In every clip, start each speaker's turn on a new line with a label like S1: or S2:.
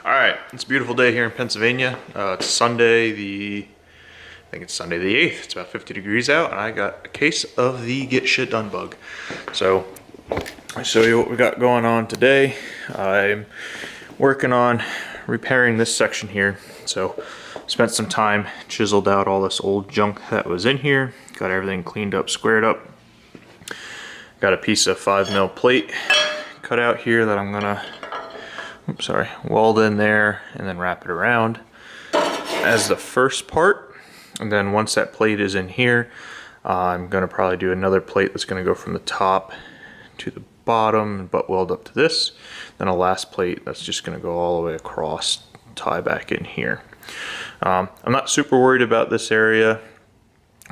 S1: All right, it's a beautiful day here in Pennsylvania. It's Sunday I think it's Sunday the 8th. It's about 50 degrees out, and I got a case of the get shit done bug. So I'll show you what we got going on today. I'm working on repairing this section here. So spent some time, chiseled out all this old junk that was in here, got everything cleaned up, squared up. Got a piece of 5mm plate cut out here that I'm gonna weld in there and then wrap it around as the first part. And then once that plate is in here, I'm gonna probably do another plate that's gonna go from the top to the bottom, butt weld up to this. Then a last plate that's just gonna go all the way across, tie back in here. I'm not super worried about this area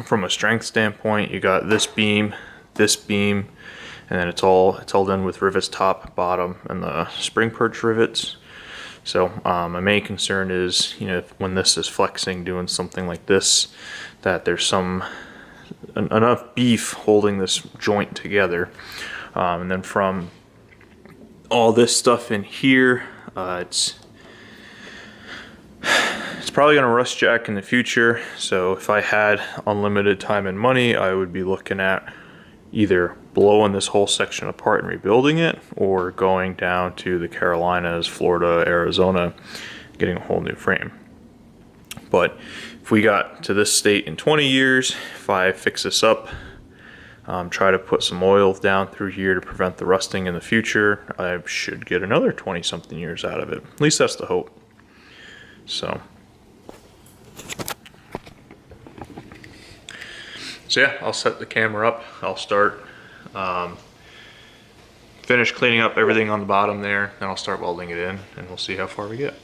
S1: from a strength standpoint. You got this beam, and then it's all done with rivets top, bottom, and the spring perch rivets. So my main concern is, when this is flexing, doing something like this, that there's enough beef holding this joint together. And then from all this stuff in here, it's probably gonna rust jack in the future. So if I had unlimited time and money, I would be looking at either blowing this whole section apart and rebuilding it, or going down to the Carolinas, Florida, Arizona, getting a whole new frame. But if we got to this state in 20 years, if I fix this up, try to put some oil down through here to prevent the rusting in the future, I should get another 20 something years out of it. At least that's the hope. So yeah, I'll set the camera up. I'll start, finish cleaning up everything on the bottom there, then I'll start welding it in, and we'll see how far we get.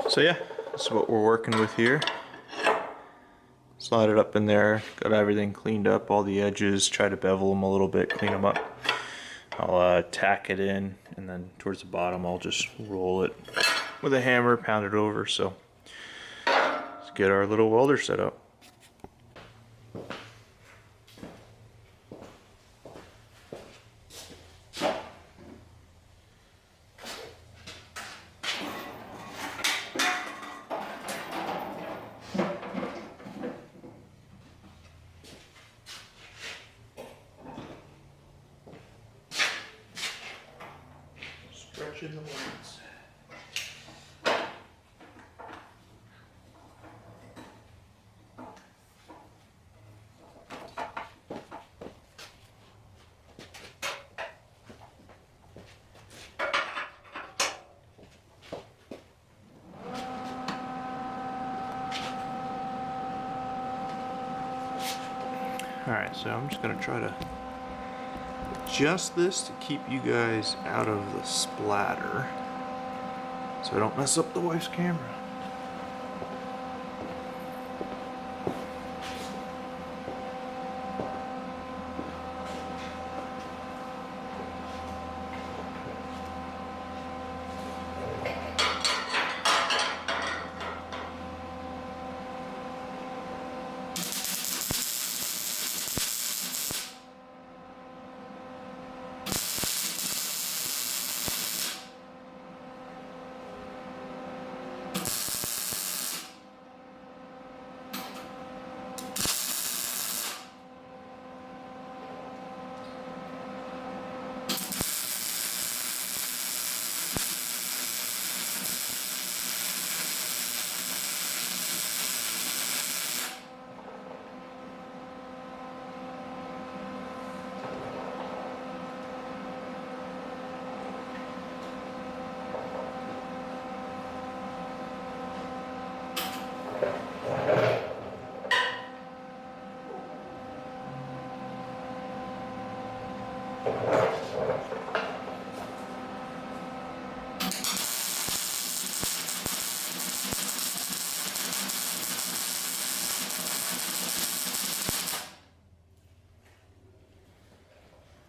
S1: So yeah, this is what we're working with here. Slide it up in there, got everything cleaned up, all the edges, try to bevel them a little bit, clean them up. I'll tack it in, and then towards the bottom I'll just roll it with a hammer, pound it over. So let's get our little welder set up. Stretching the lines. Alright, so I'm just gonna try to adjust this to keep you guys out of the splatter so I don't mess up the wife's camera.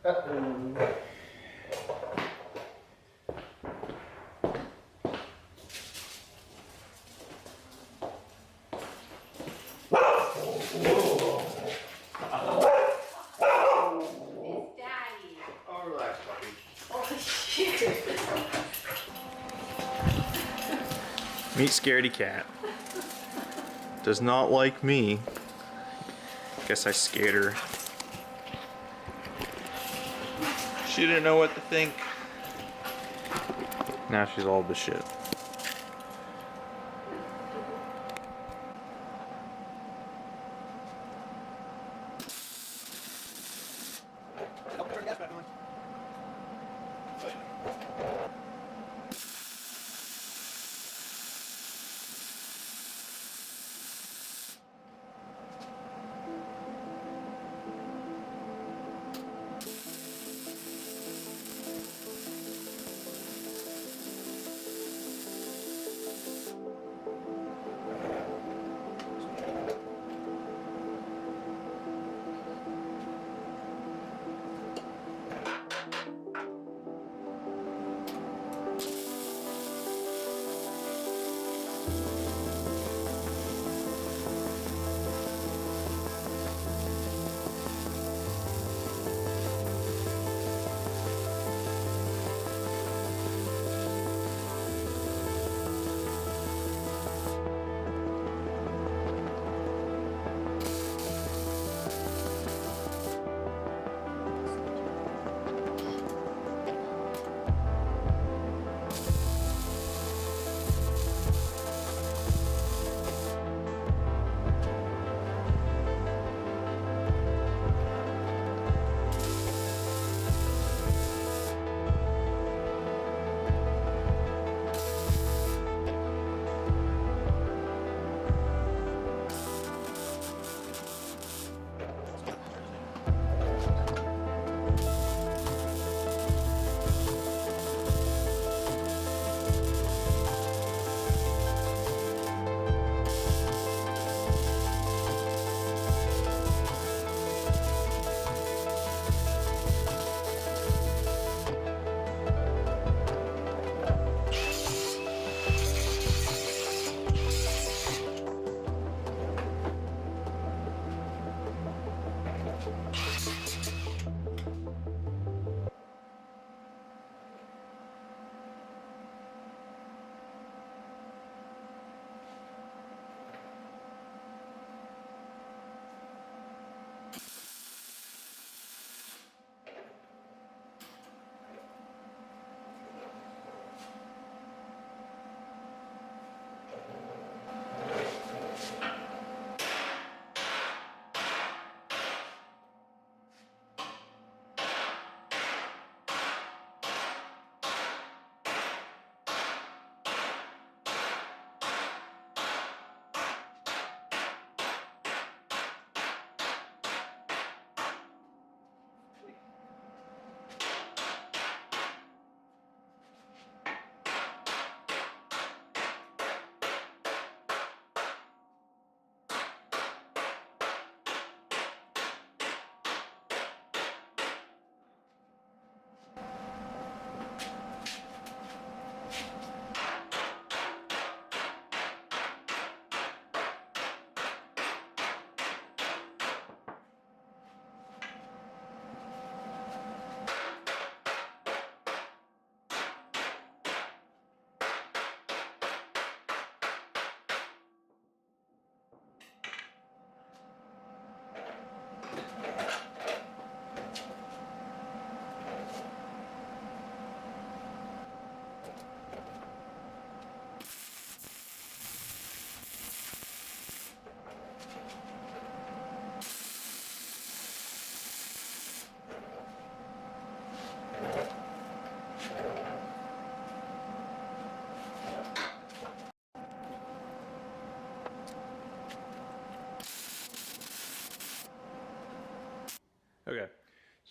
S2: It's Daddy.
S1: Oh, relax, puppy.
S2: Oh, shit.
S1: Meet Scaredy Cat. Does not like me. Guess I scared her. She didn't know what to think. Now she's all the shit.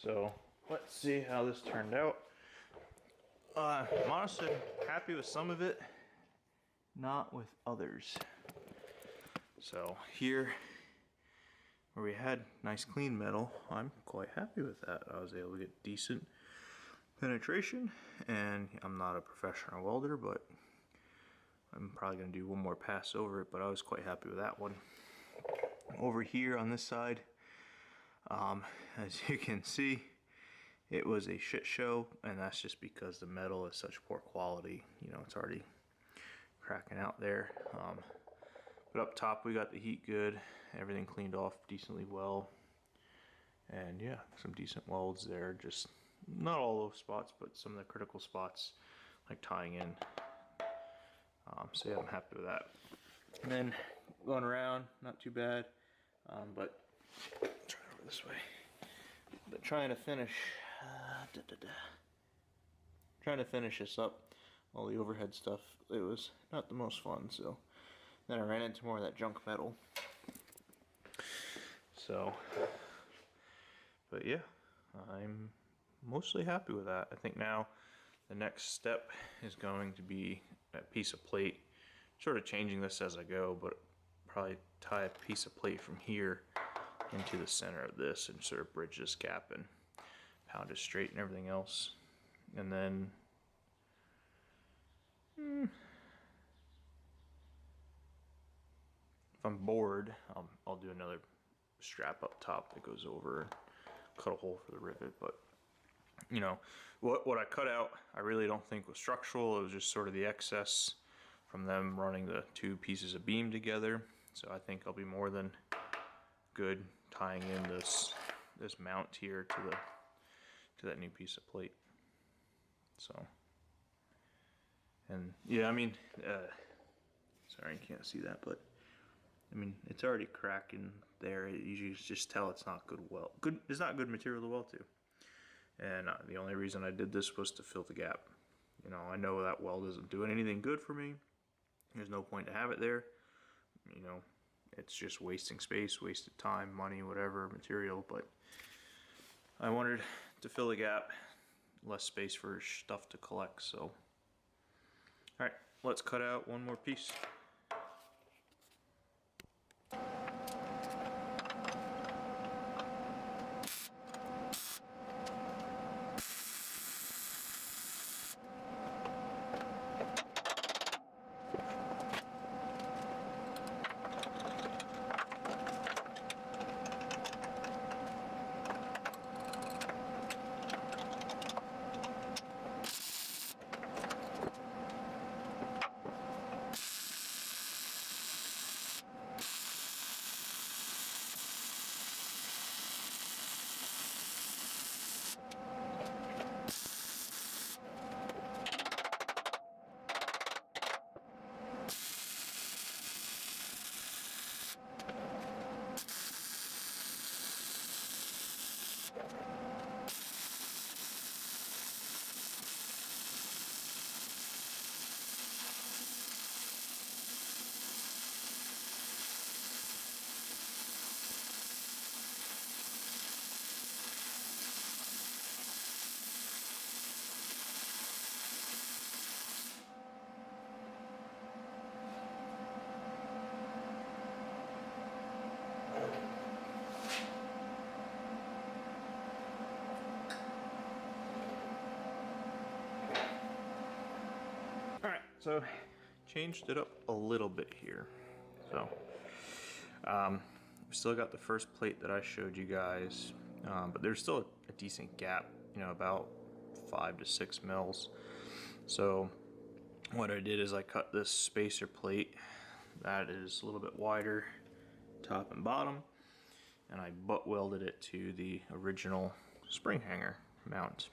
S1: So let's see how this turned out. I'm honestly happy with some of it, not with others. So here, where we had nice clean metal, I'm quite happy with that. I was able to get decent penetration, and I'm not a professional welder, but I'm probably gonna do one more pass over it, but I was quite happy with that one. Over here on this side, as you can see, it was a shit show, and that's just because the metal is such poor quality. You know, it's already cracking out there. But up top we got the heat good, everything cleaned off decently well. And yeah, some decent welds there, just not all those spots, but some of the critical spots, like tying in. So yeah, I'm happy with that. And then going around, not too bad, but try it over this way. But trying to finish this up, all the overhead stuff, it was not the most fun. So then I ran into more of that junk metal. So, but yeah, I'm mostly happy with that. I think now the next step is going to be a piece of plate, sort of changing this as I go, but probably tie a piece of plate from here into the center of this and sort of bridge this gap and pound it straight and everything else. And then if I'm bored, I'll do another strap up top that goes over and cut a hole for the rivet. But you know, what I cut out, I really don't think was structural. It was just sort of the excess from them running the two pieces of beam together. So I think I'll be more than good tying in this mount here to that new piece of plate. So, and yeah, I mean, sorry you can't see that, but I mean, it's already cracking there. You just tell it's not good weld. It's not good material to weld to. And the only reason I did this was to fill the gap. You know, I know that weld isn't doing anything good for me. There's no point to have it there. You know, it's just wasting space, wasted time, money, whatever, material. But I wanted to fill the gap, less space for stuff to collect. So, all right, let's cut out one more piece. So changed it up a little bit here. So we still got the first plate that I showed you guys, but there's still a decent gap, you know, about 5 to 6 mils. So what I did is I cut this spacer plate that is a little bit wider, top and bottom, and I butt welded it to the original spring hanger mount.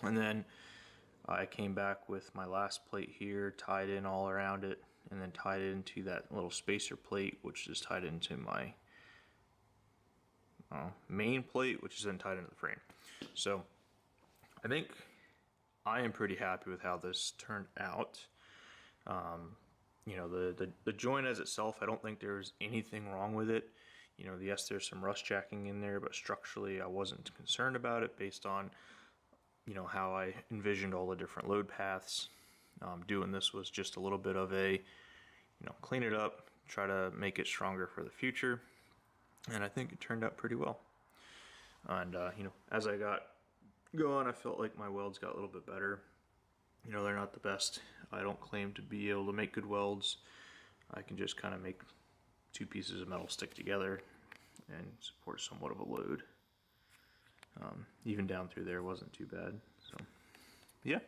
S1: And then I came back with my last plate here, tied in all around it, and then tied it into that little spacer plate, which is tied into my main plate, which is then tied into the frame. So I think I am pretty happy with how this turned out. You know, the joint as itself, I don't think there's anything wrong with it. You know, yes, there's some rust jacking in there, but structurally I wasn't concerned about it based on, you know, how I envisioned all the different load paths. Doing this was just a little bit of a, you know, clean it up, try to make it stronger for the future. And I think it turned out pretty well. And, you know, as I got going, I felt like my welds got a little bit better. You know, they're not the best. I don't claim to be able to make good welds. I can just kind of make two pieces of metal stick together and support somewhat of a load. Even down through there wasn't too bad. So, yeah.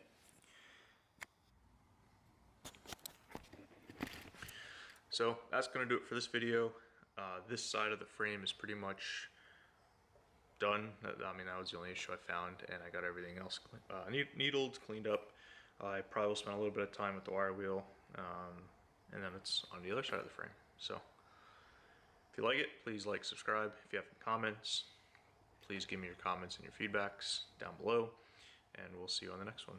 S1: So that's going to do it for this video. This side of the frame is pretty much done. I mean, that was the only issue I found, and I got everything else needled, cleaned up. I probably will spend a little bit of time with the wire wheel, and then it's on the other side of the frame. So if you like it, please like, subscribe. If you have any comments, please give me your comments and your feedbacks down below, and we'll see you on the next one.